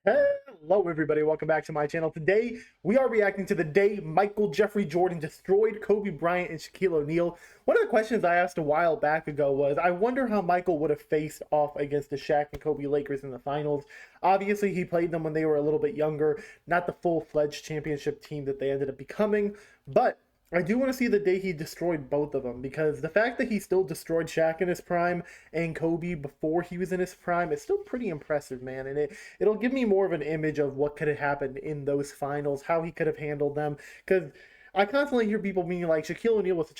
Hello, everybody. Welcome back to my channel. Today, we are reacting to the day Michael Jeffrey Jordan destroyed Kobe Bryant and Shaquille O'Neal. One of the questions I asked a while back ago was, I wonder how Michael would have faced off against the Shaq and Kobe Lakers in the finals. Obviously, he played them when they were a little bit younger, not the full-fledged championship team that they ended up becoming, but I do want to see the day he destroyed both of them, because the fact that he still destroyed Shaq in his prime and Kobe before he was in his prime is still pretty impressive, man. And it'll give me more of an image of what could have happened in those finals, how he could have handled them. Because I constantly hear people being like, Shaquille O'Neal was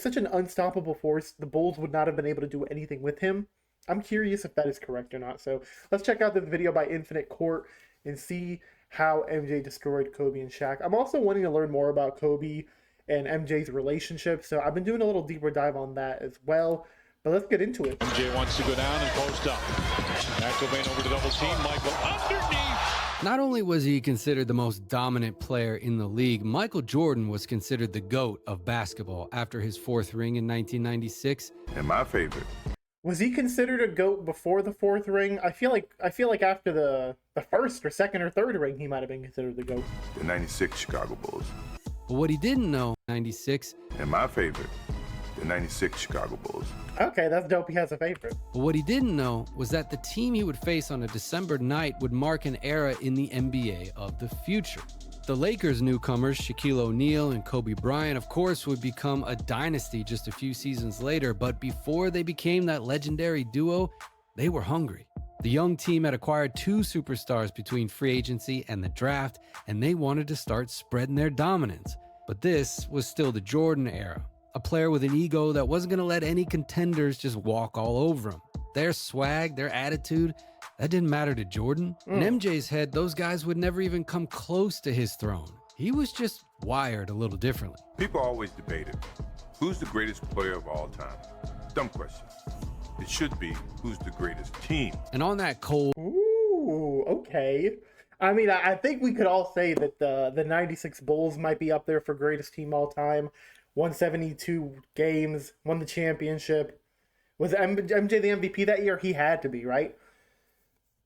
such an unstoppable force. The Bulls would not have been able to do anything with him. I'm curious if that is correct or not. So let's check out this video by Infinite Court and see how MJ destroyed Kobe and Shaq. I'm also wanting to learn more about Kobe and MJ's relationship, so I've been doing a little deeper dive on that as well. But let's get into it. MJ wants to go down and post up. McElvain over to double team. Michael underneath. Not only was he considered the most dominant player in the league, Michael Jordan was considered the GOAT of basketball after his fourth ring in 1996. And my favorite. Was he considered a GOAT before the fourth ring? I feel like after the first or second or third ring, he might have been considered the GOAT. The 96 Chicago Bulls. But what he didn't know, 96. And my favorite. The 96 Chicago Bulls. Okay, that's dope. He has a favorite. But what he didn't know was that the team he would face on a December night would mark an era in the NBA of the future. The Lakers' newcomers, Shaquille O'Neal and Kobe Bryant, of course, would become a dynasty just a few seasons later, but before they became that legendary duo, they were hungry. The young team had acquired two superstars between free agency and the draft, and they wanted to start spreading their dominance. But this was still the Jordan era, a player with an ego that wasn't going to let any contenders just walk all over him. Their swag, their attitude, that didn't matter to Jordan. In MJ's head, those guys would never even come close to his throne. He was just wired a little differently. People always debated, who's the greatest player of all time? Dumb question. It should be, who's the greatest team? And on that cold... Ooh, okay. I mean, I think we could all say that the 96 Bulls might be up there for greatest team all time. 172 games, won the championship. Was MJ the MVP that year? He had to be, right?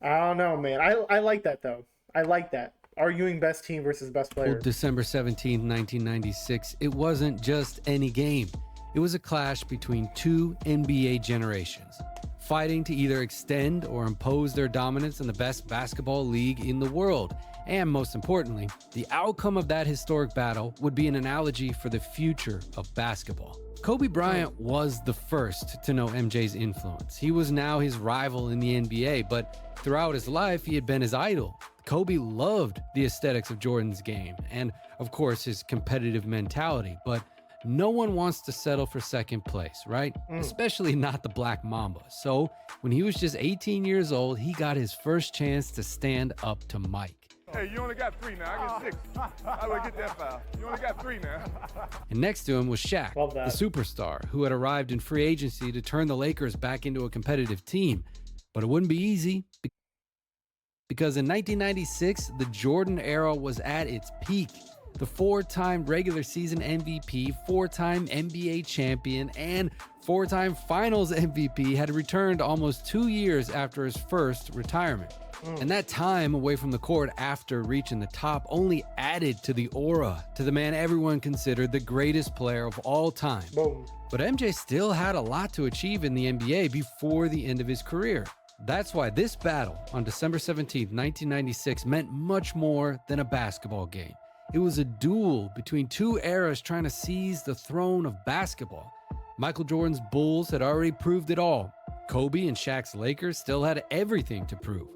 I don't know, man. I like that, though. I like that. Arguing best team versus best player. December 17th, 1996, it wasn't just any game. It was a clash between two NBA generations, fighting to either extend or impose their dominance in the best basketball league in the world. And most importantly, the outcome of that historic battle would be an analogy for the future of basketball. Kobe Bryant was the first to know MJ's influence. He was now his rival in the NBA, but throughout his life, he had been his idol. Kobe loved the aesthetics of Jordan's game and, of course, his competitive mentality, but no one wants to settle for second place, right? Especially not the Black Mamba. So when he was just 18 years old, he got his first chance to stand up to Mike. Hey, you only got 3 now. I get 6. How do I get that foul? You only got 3 now. And next to him was Shaq, Love the that. superstar, who had arrived in free agency to turn the Lakers back into a competitive team. But it wouldn't be easy, because in 1996, the Jordan era was at its peak. The 4-time regular season MVP, 4-time NBA champion, and 4-time finals MVP had returned almost 2 years after his first retirement. And that time away from the court after reaching the top only added to the aura to the man everyone considered the greatest player of all time. Boom. But MJ still had a lot to achieve in the NBA before the end of his career. That's why this battle on December 17, 1996 meant much more than a basketball game. It was a duel between two eras trying to seize the throne of basketball. Michael Jordan's Bulls had already proved it all. Kobe and Shaq's Lakers still had everything to prove.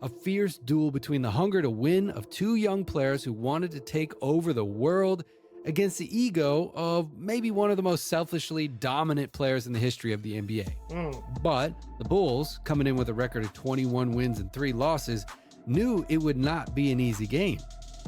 A fierce duel between the hunger to win of two young players who wanted to take over the world against the ego of maybe one of the most selfishly dominant players in the history of the NBA. But the Bulls, coming in with a record of 21 wins and 3 losses, knew it would not be an easy game.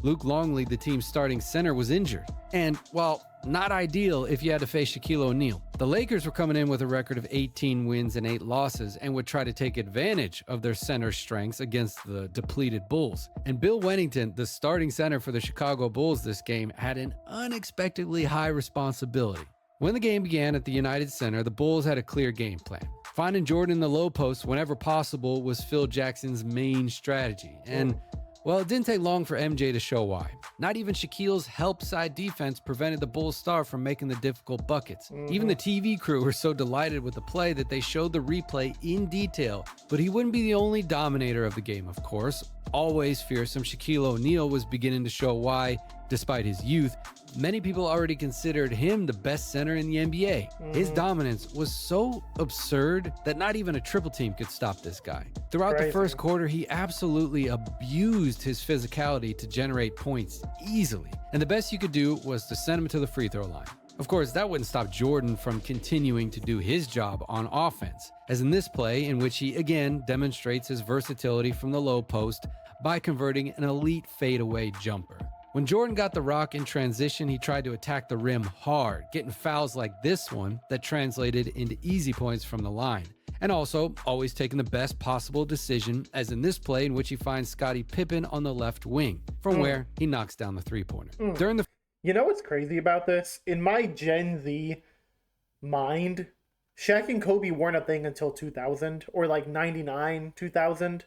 Luke Longley, the team's starting center, was injured. And, well, not ideal if you had to face Shaquille O'Neal. The Lakers were coming in with a record of 18 wins and 8 losses and would try to take advantage of their center strengths against the depleted Bulls. And Bill Wennington, the starting center for the Chicago Bulls this game, had an unexpectedly high responsibility. When the game began at the United Center, the Bulls had a clear game plan. Finding Jordan in the low post whenever possible was Phil Jackson's main strategy. And well, it didn't take long for MJ to show why. Not even Shaquille's help side defense prevented the Bulls star from making the difficult buckets. Even the TV crew were so delighted with the play that they showed the replay in detail. But he wouldn't be the only dominator of the game, of course. Always fearsome Shaquille O'Neal was beginning to show why, despite his youth, many people already considered him the best center in the NBA. His dominance was so absurd that not even a triple team could stop this guy. Throughout the first quarter, he absolutely abused his physicality to generate points easily. And the best you could do was to send him to the free throw line. Of course, that wouldn't stop Jordan from continuing to do his job on offense, as in this play in which he again demonstrates his versatility from the low post by converting an elite fadeaway jumper. When Jordan got the rock in transition, he tried to attack the rim hard, getting fouls like this one that translated into easy points from the line. And also, always taking the best possible decision, as in this play in which he finds Scottie Pippen on the left wing, from where he knocks down the three-pointer. During the You know what's crazy about this? In my Gen Z mind, Shaq and Kobe weren't a thing until 2000 or like 99, 2000,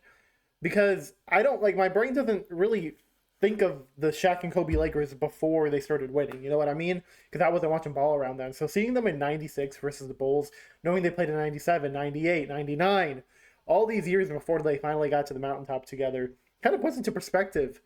because I don't like, my brain doesn't really think of the Shaq and Kobe Lakers before they started winning. You know what I mean? Because I wasn't watching ball around then. So seeing them in 96 versus the Bulls, knowing they played in 97, 98, 99, all these years before they finally got to the mountaintop together, kind of puts into perspective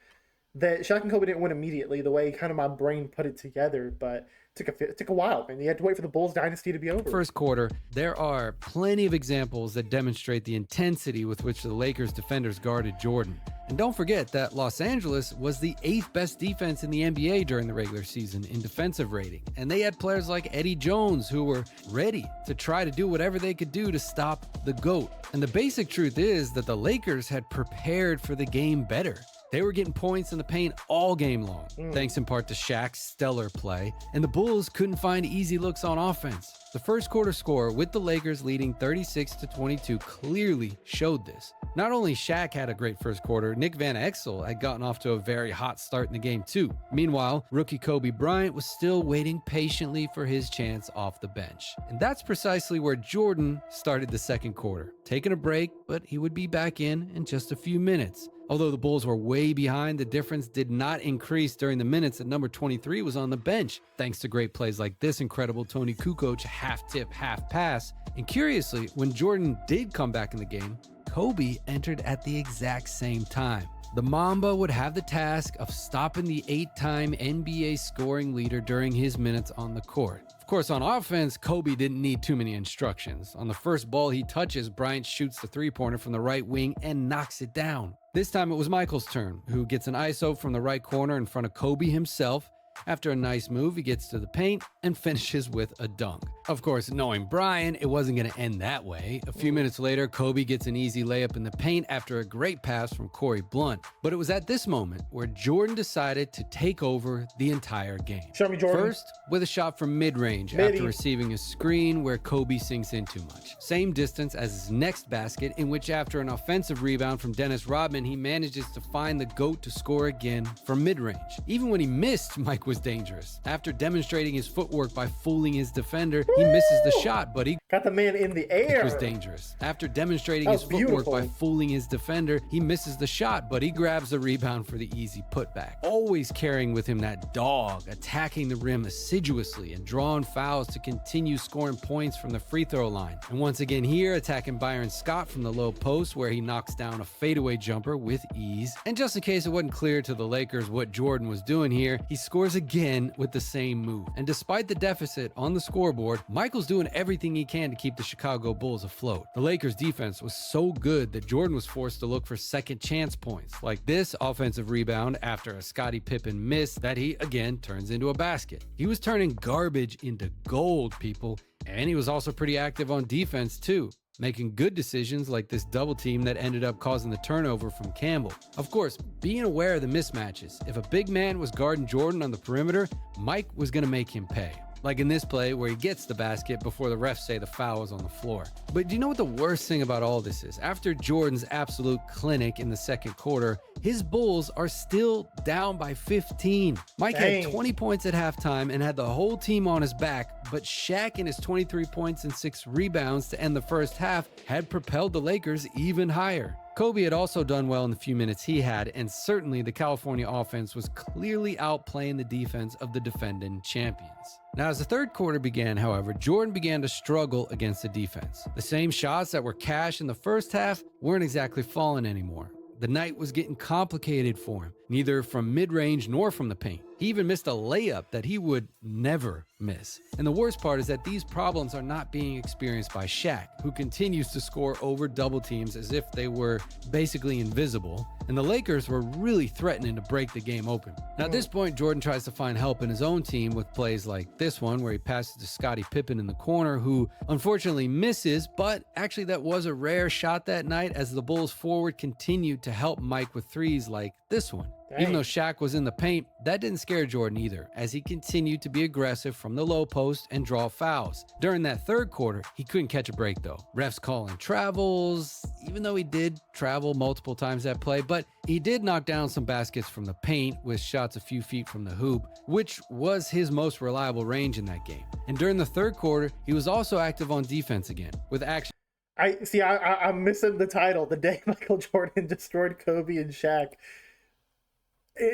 that Shaq and Kobe didn't win immediately the way kind of my brain put it together, but it took a while, man. You had to wait for the Bulls dynasty to be over. first quarter, there are plenty of examples that demonstrate the intensity with which the Lakers defenders guarded Jordan. And don't forget that Los Angeles was the 8th best defense in the NBA during the regular season in defensive rating. And they had players like Eddie Jones who were ready to try to do whatever they could do to stop the GOAT. And the basic truth is that the Lakers had prepared for the game better. They were getting points in the paint all game long, thanks in part to Shaq's stellar play, and the Bulls couldn't find easy looks on offense. The first quarter score, with the Lakers leading 36-22, clearly showed this. Not only Shaq had a great first quarter, Nick Van Exel had gotten off to a very hot start in the game too. Meanwhile, rookie Kobe Bryant was still waiting patiently for his chance off the bench. And that's precisely where Jordan started the second quarter, taking a break, but he would be back in just a few minutes. Although the Bulls were way behind, the difference did not increase during the minutes that number 23 was on the bench, thanks to great plays like this incredible Tony Kukoc half-tip, half-pass. And curiously, when Jordan did come back in the game, Kobe entered at the exact same time. The Mamba would have the task of stopping the 8-time NBA scoring leader during his minutes on the court. Of course, on offense, Kobe didn't need too many instructions. On the first ball he touches, Bryant shoots the three-pointer from the right wing and knocks it down. This time it was Michael's turn, who gets an ISO from the right corner in front of Kobe himself. After a nice move, he gets to the paint and finishes with a dunk. Of course, knowing Bryant, it wasn't going to end that way. A few minutes later, Kobe gets an easy layup in the paint after a great pass from Corey Blunt. But it was at this moment where Jordan decided to take over the entire game. Show me, Jordan. First, with a shot from mid-range after receiving a screen where Kobe sinks in too much. Same distance as his next basket, in which after an offensive rebound from Dennis Rodman, he manages to find the GOAT to score again from mid-range. Even when he missed, Mike was dangerous. After demonstrating his footwork by fooling his defender, he misses the shot, but he got the man in the air. It was dangerous. After demonstrating his footwork by fooling his defender, he misses the shot, but he grabs the rebound for the easy putback. Always carrying with him that dog, attacking the rim assiduously and drawing fouls to continue scoring points from the free throw line. And once again here, attacking Byron Scott from the low post where he knocks down a fadeaway jumper with ease. And just in case it wasn't clear to the Lakers what Jordan was doing here, he scores again with the same move. And despite the deficit on the scoreboard, Michael's doing everything he can to keep the Chicago Bulls afloat. The Lakers defense was so good that Jordan was forced to look for second chance points, like this offensive rebound after a Scottie Pippen miss that he again turns into a basket. He was turning garbage into gold, people, and he was also pretty active on defense too, making good decisions like this double team that ended up causing the turnover from Campbell. Of course, being aware of the mismatches, if a big man was guarding Jordan on the perimeter, Mike was going to make him pay. Like in this play where he gets the basket before the refs say the foul is on the floor. But do you know what the worst thing about all this is? After Jordan's absolute clinic in the second quarter, his Bulls are still down by 15. Mike had 20 points at halftime and had the whole team on his back but Shaq and his 23 points and 6 rebounds to end the first half had propelled the Lakers even higher. Kobe had also done well in the few minutes he had, and certainly the California offense was clearly outplaying the defense of the defending champions. Now, as the third quarter began, however, Jordan began to struggle against the defense. The same shots that were cash in the first half weren't exactly falling anymore. The night was getting complicated for him, neither from mid-range nor from the paint. He even missed a layup that he would never miss. And the worst part is that these problems are not being experienced by Shaq, who continues to score over double teams as if they were basically invisible, and the Lakers were really threatening to break the game open. Now at this point, Jordan tries to find help in his own team with plays like this one, where he passes to Scottie Pippen in the corner, who unfortunately misses, but actually that was a rare shot that night as the Bulls forward continued to help Mike with threes like this one. Dang. Even though Shaq was in the paint, that didn't scare Jordan either, as he continued to be aggressive from the low post and draw fouls. During that third quarter, he couldn't catch a break though. Refs calling travels, even though he did travel multiple times that play, but he did knock down some baskets from the paint with shots a few feet from the hoop, which was his most reliable range in that game. And during the third quarter, he was also active on defense again, with action. I'm missing the title, The Day Michael Jordan Destroyed Kobe and Shaq.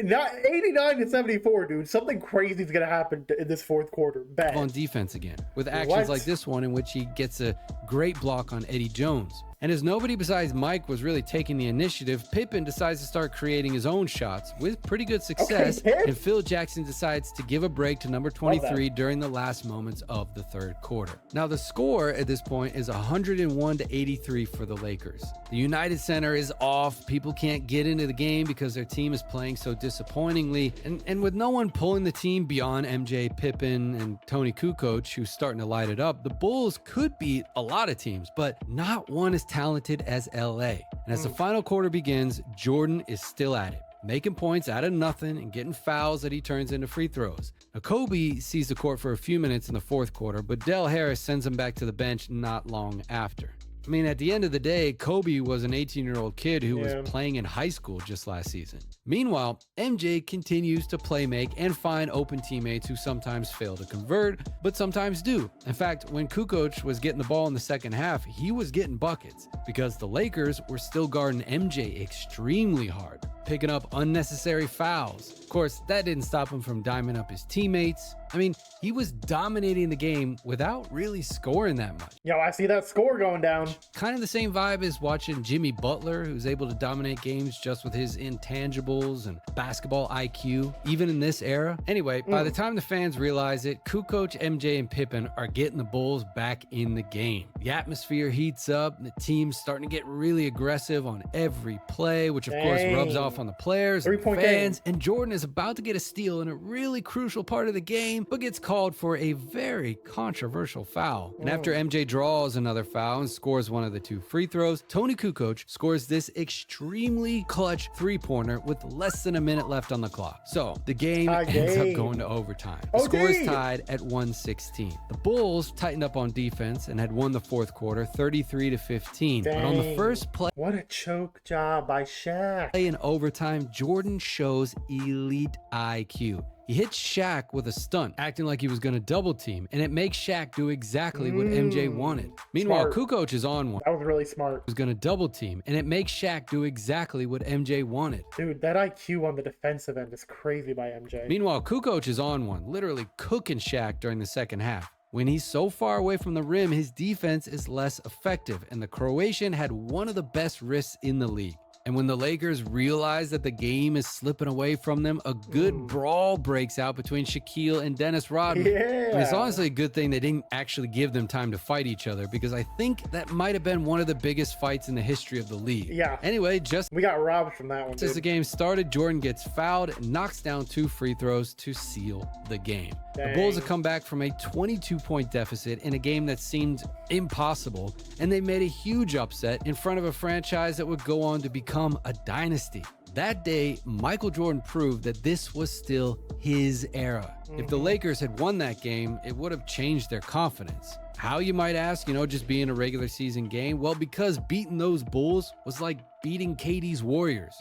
Not 89-74, dude. Something crazy is gonna happen in this fourth quarter. Bad. On defense again, with actions like this one in which he gets a great block on Eddie Jones. And as nobody besides Mike was really taking the initiative, Pippen decides to start creating his own shots with pretty good success, and Phil Jackson decides to give a break to number 23 during the last moments of the third quarter. Now the score at this point is 101-83 for the Lakers. The United Center is off. People can't get into the game because their team is playing so disappointingly, and with no one pulling the team beyond MJ, Pippen, and Tony Kukoc, who's starting to light it up, the Bulls could beat a lot of teams, but not one as talented as LA. And as the final quarter begins, Jordan is still at it, making points out of nothing and getting fouls that he turns into free throws. Now, Kobe sees the court for a few minutes in the fourth quarter, but Del Harris sends him back to the bench not long after. I mean, at the end of the day, Kobe was an 18-year-old kid who was playing in high school just last season. Meanwhile, MJ continues to play make and find open teammates who sometimes fail to convert, but sometimes do. In fact, when Kukoc was getting the ball in the second half, he was getting buckets because the Lakers were still guarding MJ extremely hard, picking up unnecessary fouls. Of course, that didn't stop him from diming up his teammates. I mean, he was dominating the game without really scoring that much. Yo, I see that score going down. Kind of the same vibe as watching Jimmy Butler, who's able to dominate games just with his intangibles and basketball IQ, even in this era. Anyway, by the time the fans realize it, Kukoc, MJ, and Pippen are getting the Bulls back in the game. The atmosphere heats up, and the team's starting to get really aggressive on every play, which of course rubs off on the players and the fans. And Jordan is about to get a steal in a really crucial part of the game, but gets called for a very controversial foul. And after MJ draws another foul and scores one of the 2 free throws, Tony Kukoc scores this extremely clutch three-pointer with less than a minute left on the clock. So the game ends up going to overtime. The score is tied at 116. The Bulls tightened up on defense and had won the fourth quarter 33-15. But on the first play, what a choke job by Shaq. In overtime, Jordan shows elite IQ. He hits Shaq with a stunt, acting like he was going to double team, and it makes Shaq do exactly what MJ wanted. Meanwhile, Kukoc is on one. That was really smart. Was going to double team, and it makes Shaq do exactly what MJ wanted. Dude, that IQ on the defensive end is crazy by MJ. Meanwhile, Kukoc is on one, literally cooking Shaq during the second half. When he's so far away from the rim, his defense is less effective, and the Croatian had one of the best wrists in the league. And when the Lakers realize that the game is slipping away from them, a good brawl breaks out between Shaquille and Dennis Rodman. And it's honestly a good thing they didn't actually give them time to fight each other, because I think that might have been one of the biggest fights in the history of the league. Anyway, we got robbed from that one. As the game started, Jordan gets fouled and knocks down 2 free throws to seal the game. The Bulls have come back from a 22-point deficit in a game that seemed impossible, and they made a huge upset in front of a franchise that would go on to become a dynasty. That day, Michael Jordan proved that this was still his era. If the Lakers had won that game, it would have changed their confidence. How, you might ask, just being a regular season game? Well, because beating those Bulls was like beating KD's Warriors,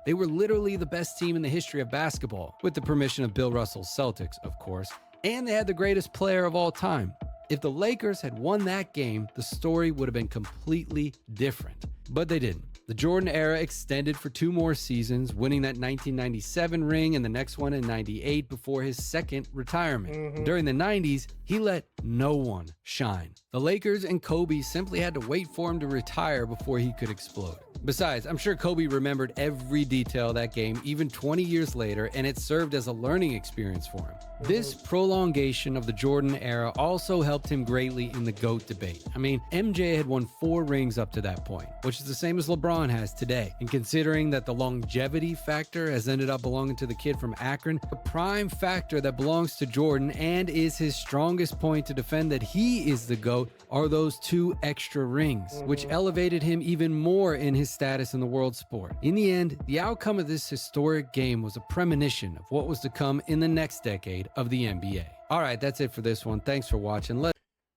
They were literally the best team in the history of basketball, with the permission of Bill Russell's Celtics, of course. and they had the greatest player of all time. If the Lakers had won that game, the story would have been completely different. But they didn't. The Jordan era extended for 2 more seasons, winning that 1997 ring and the next one in 98 before his second retirement. During the 90s, he let no one shine. The Lakers and Kobe simply had to wait for him to retire before he could explode. Besides, I'm sure Kobe remembered every detail of that game even 20 years later, and it served as a learning experience for him. This prolongation of the Jordan era also helped him greatly in the GOAT debate. I mean, MJ had won 4 rings up to that point, which is the same as LeBron has today. And considering that the longevity factor has ended up belonging to the kid from Akron, the prime factor that belongs to Jordan and is his strongest point to defend that he is the GOAT are those 2 extra rings, which elevated him even more in his status in the world sport. In the end, the outcome of this historic game was a premonition of what was to come in the next decade of the NBA. All right, that's it for this one. Thanks for watching.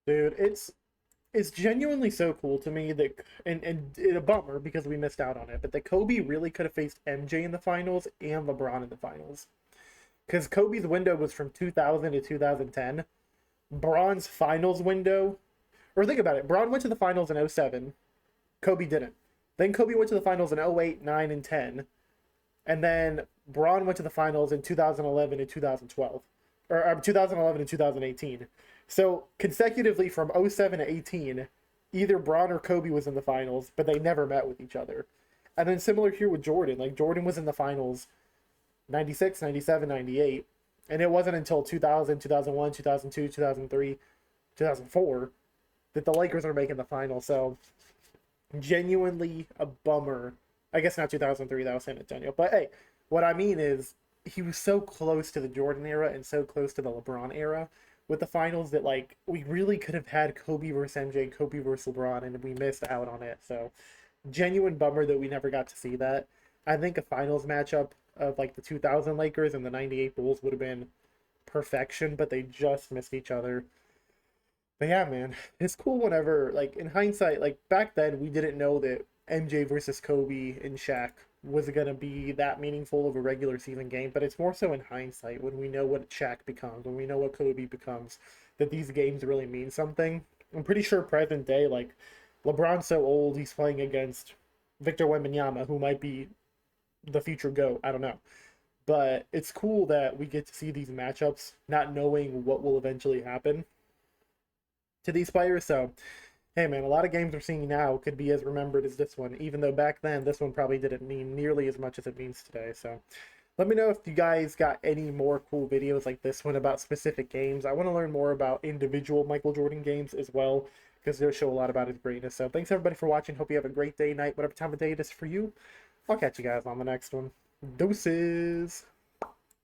Dude, it's genuinely so cool to me that, and a bummer because we missed out on it, but that Kobe really could have faced MJ in the finals and LeBron in the finals. Because Kobe's window was from 2000 to 2010. Bron's finals window, or think about it, Bron went to the finals in 07. Kobe didn't. Then Kobe went to the finals in 08, 9, and 10. And then Bron went to the finals in 2011 and 2012. Or 2011 and 2018. So consecutively from 07 to 18, either Bron or Kobe was in the finals, but they never met with each other. And then similar here with Jordan. Like, Jordan was in the finals 96, 97, 98. And it wasn't until 2000, 2001, 2002, 2003, 2004 that the Lakers are making the final. So genuinely a bummer. I guess not 2003, that was San Antonio. But hey, what I mean is he was so close to the Jordan era and so close to the LeBron era with the finals that, like, we really could have had Kobe versus MJ, Kobe versus LeBron, and we missed out on it. So genuine bummer that we never got to see that. I think a finals matchup of like the 2000 Lakers and the 98 Bulls would have been perfection, but they just missed each other. But yeah, man, it's cool whenever, like, in hindsight, like, back then we didn't know that MJ versus Kobe and Shaq was going to be that meaningful of a regular season game, but it's more so in hindsight when we know what Shaq becomes, when we know what Kobe becomes, that these games really mean something. I'm pretty sure present day, like, LeBron's so old, he's playing against Victor Wembanyama, who might be the future GOAT, I don't know. But it's cool that we get to see these matchups, not knowing what will eventually happen to these players. So hey man, a lot of games we're seeing now could be as remembered as this one, even though back then this one probably didn't mean nearly as much as it means today. So let me know if you guys got any more cool videos like this one about specific games. I want to learn more about individual Michael Jordan games as well, because they'll show a lot about his greatness. So thanks everybody for watching. Hope you have a great day, night, whatever time of day it is for you. I'll catch you guys on the next one. Deuces.